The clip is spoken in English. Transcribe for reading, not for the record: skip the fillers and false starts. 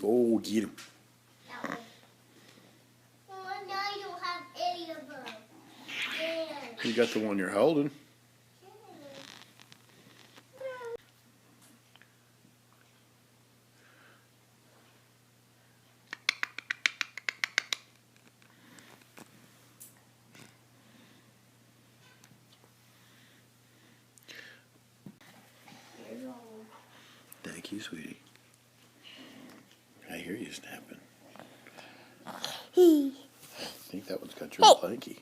Oh, get him. Well, now you don't have any of them. Yeah. You got the one you're holding. Thank you, sweetie. I hear you snapping. I think that one's got your blankie.